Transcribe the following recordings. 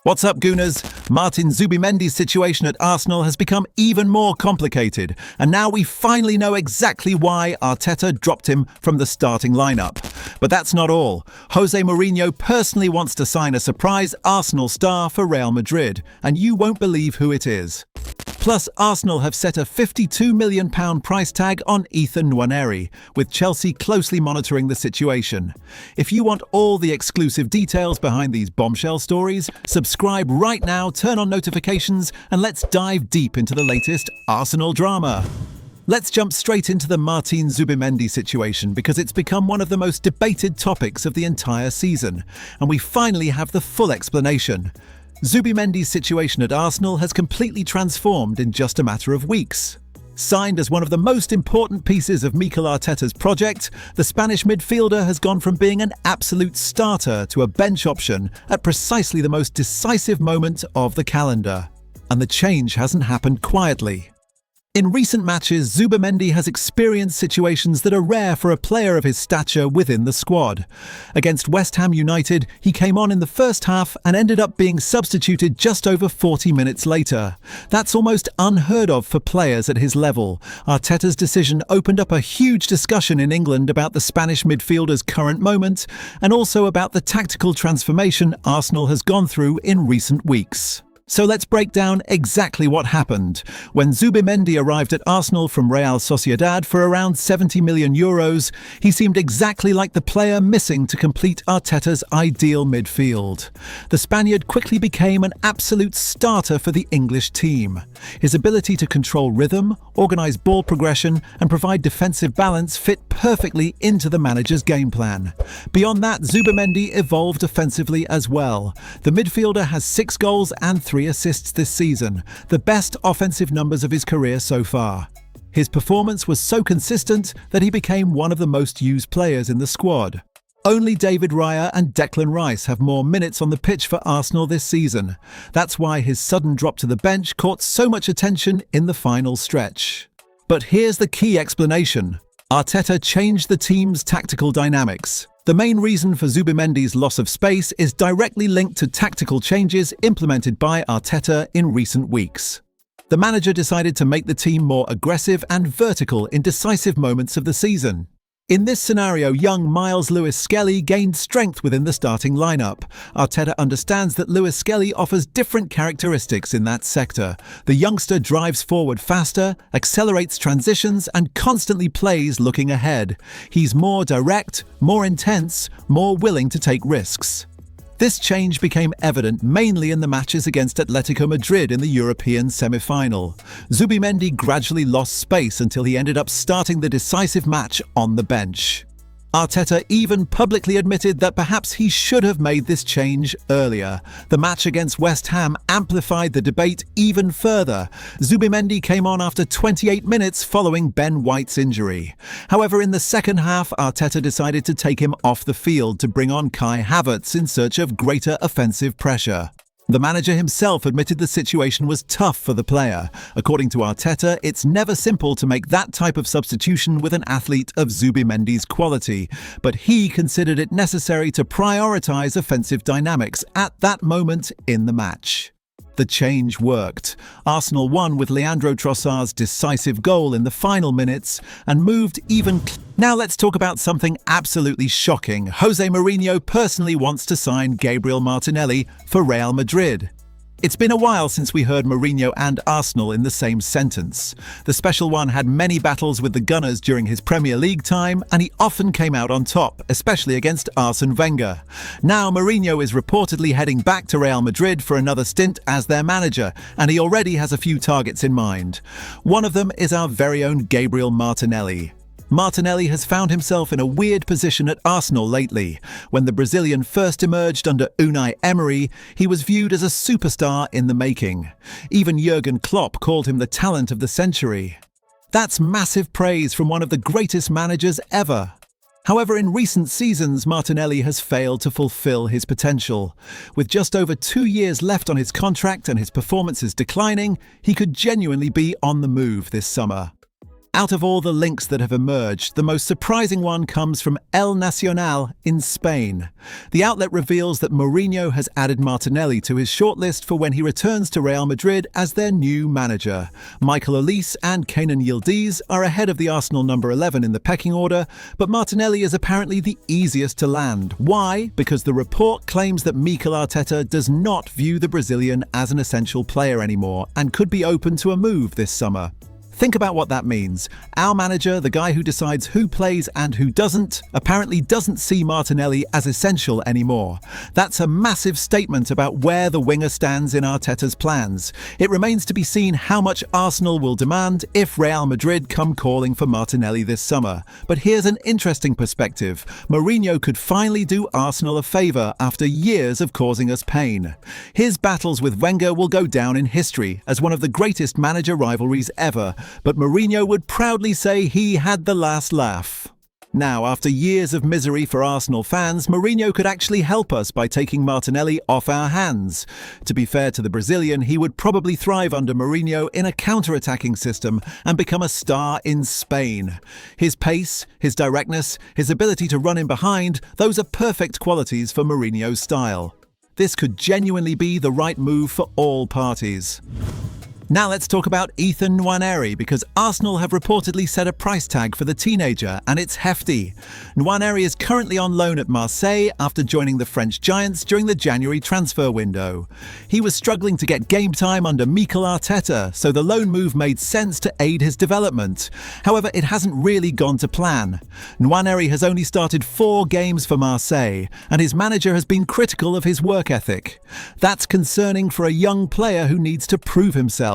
What's up, Gooners? Martin Zubimendi's situation at Arsenal has become even more complicated, and now we finally know exactly why Arteta dropped him from the starting lineup. But that's not all. José Mourinho personally wants to sign a surprise Arsenal star for Real Madrid, and you won't believe who it is. Plus, Arsenal have set a £52 million price tag on Ethan Nwaneri, with Chelsea closely monitoring the situation. If you want all the exclusive details behind these bombshell stories, subscribe right now, turn on notifications, and let's dive deep into the latest Arsenal drama. Let's jump straight into the Martin Zubimendi situation because it's become one of the most debated topics of the entire season, and we finally have the full explanation. Zubimendi's situation at Arsenal has completely transformed in just a matter of weeks. Signed as one of the most important pieces of Mikel Arteta's project, the Spanish midfielder has gone from being an absolute starter to a bench option at precisely the most decisive moment of the calendar. And the change hasn't happened quietly. In recent matches, Zubimendi has experienced situations that are rare for a player of his stature within the squad. Against West Ham United, he came on in the first half and ended up being substituted just over 40 minutes later. That's almost unheard of for players at his level. Arteta's decision opened up a huge discussion in England about the Spanish midfielder's current moment and also about the tactical transformation Arsenal has gone through in recent weeks. So let's break down exactly what happened. When Zubimendi arrived at Arsenal from Real Sociedad for around €70 million, he seemed exactly like the player missing to complete Arteta's ideal midfield. The Spaniard quickly became an absolute starter for the English team. His ability to control rhythm, organise ball progression, and provide defensive balance fit perfectly into the manager's game plan. Beyond that, Zubimendi evolved offensively as well. The midfielder has 6 goals and 3 assists this season, the best offensive numbers of his career so far. His performance was so consistent that he became one of the most used players in the squad. Only David Raya and Declan Rice have more minutes on the pitch for Arsenal this season. That's why his sudden drop to the bench caught so much attention in the final stretch. But here's the key explanation. Arteta changed the team's tactical dynamics. The main reason for Zubimendi's loss of space is directly linked to tactical changes implemented by Arteta in recent weeks. The manager decided to make the team more aggressive and vertical in decisive moments of the season. In this scenario, young Miles Lewis-Skelly gained strength within the starting lineup. Arteta understands that Lewis-Skelly offers different characteristics in that sector. The youngster drives forward faster, accelerates transitions, and constantly plays looking ahead. He's more direct, more intense, more willing to take risks. This change became evident mainly in the matches against Atletico Madrid in the European semi-final. Zubimendi gradually lost space until he ended up starting the decisive match on the bench. Arteta even publicly admitted that perhaps he should have made this change earlier. The match against West Ham amplified the debate even further. Zubimendi came on after 28 minutes following Ben White's injury. However, in the second half, Arteta decided to take him off the field to bring on Kai Havertz in search of greater offensive pressure. The manager himself admitted the situation was tough for the player. According to Arteta, it's never simple to make that type of substitution with an athlete of Zubimendi's quality, but he considered it necessary to prioritise offensive dynamics at that moment in the match. The change worked. Arsenal won with Leandro Trossard's decisive goal in the final minutes and moved even. Now let's talk about something absolutely shocking. José Mourinho personally wants to sign Gabriel Martinelli for Real Madrid. It's been a while since we heard Mourinho and Arsenal in the same sentence. The Special One had many battles with the Gunners during his Premier League time, and he often came out on top, especially against Arsene Wenger. Now Mourinho is reportedly heading back to Real Madrid for another stint as their manager, and he already has a few targets in mind. One of them is our very own Gabriel Martinelli. Martinelli has found himself in a weird position at Arsenal lately. When the Brazilian first emerged under Unai Emery, he was viewed as a superstar in the making. Even Jurgen Klopp called him the talent of the century. That's massive praise from one of the greatest managers ever. However, in recent seasons, Martinelli has failed to fulfill his potential. With just over 2 years left on his contract and his performances declining, he could genuinely be on the move this summer. Out of all the links that have emerged, the most surprising one comes from El Nacional in Spain. The outlet reveals that Mourinho has added Martinelli to his shortlist for when he returns to Real Madrid as their new manager. Michael Olise and Kenan Yildiz are ahead of the Arsenal number 11 in the pecking order, but Martinelli is apparently the easiest to land. Why? Because the report claims that Mikel Arteta does not view the Brazilian as an essential player anymore and could be open to a move this summer. Think about what that means. Our manager, the guy who decides who plays and who doesn't, apparently doesn't see Martinelli as essential anymore. That's a massive statement about where the winger stands in Arteta's plans. It remains to be seen how much Arsenal will demand if Real Madrid come calling for Martinelli this summer. But here's an interesting perspective. Mourinho could finally do Arsenal a favour after years of causing us pain. His battles with Wenger will go down in history as one of the greatest manager rivalries ever. But Mourinho would proudly say he had the last laugh. Now, after years of misery for Arsenal fans, Mourinho could actually help us by taking Martinelli off our hands. To be fair to the Brazilian, he would probably thrive under Mourinho in a counter-attacking system and become a star in Spain. His pace, his directness, his ability to run in behind, those are perfect qualities for Mourinho's style. This could genuinely be the right move for all parties. Now let's talk about Ethan Nwaneri, because Arsenal have reportedly set a price tag for the teenager, and it's hefty. Nwaneri is currently on loan at Marseille after joining the French Giants during the January transfer window. He was struggling to get game time under Mikel Arteta, so the loan move made sense to aid his development. However, it hasn't really gone to plan. Nwaneri has only started 4 games for Marseille, and his manager has been critical of his work ethic. That's concerning for a young player who needs to prove himself.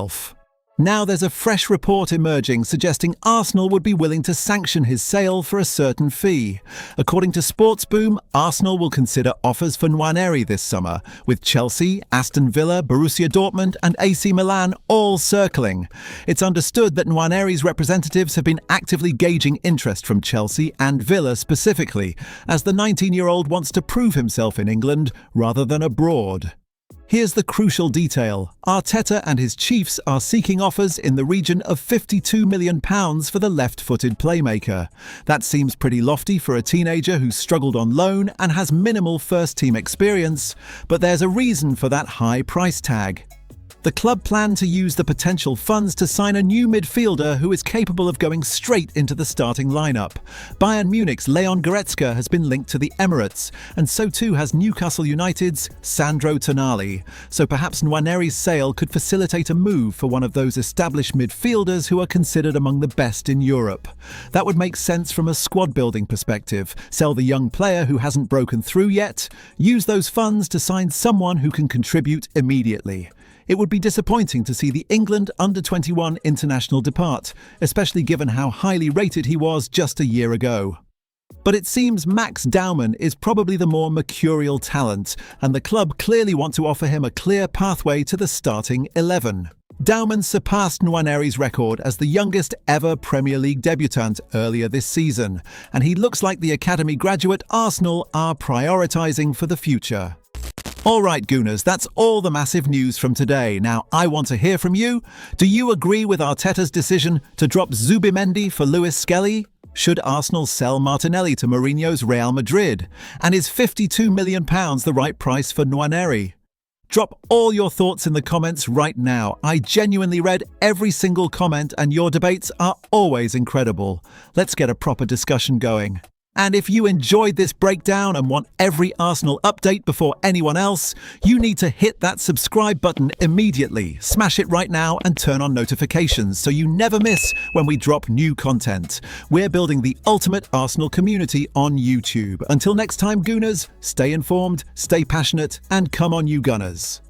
Now there's a fresh report emerging suggesting Arsenal would be willing to sanction his sale for a certain fee. According to Sportsboom, Arsenal will consider offers for Nwaneri this summer, with Chelsea, Aston Villa, Borussia Dortmund and AC Milan all circling. It's understood that Nwaneri's representatives have been actively gauging interest from Chelsea and Villa specifically, as the 19-year-old wants to prove himself in England rather than abroad. Here's the crucial detail. Arteta and his Chiefs are seeking offers in the region of £52 million for the left-footed playmaker. That seems pretty lofty for a teenager who's struggled on loan and has minimal first-team experience, but there's a reason for that high price tag. The club plan to use the potential funds to sign a new midfielder who is capable of going straight into the starting lineup. Bayern Munich's Leon Goretzka has been linked to the Emirates, and so too has Newcastle United's Sandro Tonali. So perhaps Nwaneri's sale could facilitate a move for one of those established midfielders who are considered among the best in Europe. That would make sense from a squad-building perspective. Sell the young player who hasn't broken through yet. Use those funds to sign someone who can contribute immediately. It would be disappointing to see the England under-21 international depart, especially given how highly rated he was just a year ago. But it seems Max Daumann is probably the more mercurial talent, and the club clearly want to offer him a clear pathway to the starting 11. Daumann surpassed Nwaneri's record as the youngest ever Premier League debutant earlier this season, and he looks like the academy graduate Arsenal are prioritising for the future. Alright Gooners, that's all the massive news from today. Now I want to hear from you. Do you agree with Arteta's decision to drop Zubimendi for Lewis Skelly? Should Arsenal sell Martinelli to Mourinho's Real Madrid? And is £52 million the right price for Nwaneri? Drop all your thoughts in the comments right now. I genuinely read every single comment and your debates are always incredible. Let's get a proper discussion going. And if you enjoyed this breakdown and want every Arsenal update before anyone else, you need to hit that subscribe button immediately. Smash it right now and turn on notifications so you never miss when we drop new content. We're building the ultimate Arsenal community on YouTube. Until next time, Gooners, stay informed, stay passionate, and come on you Gunners.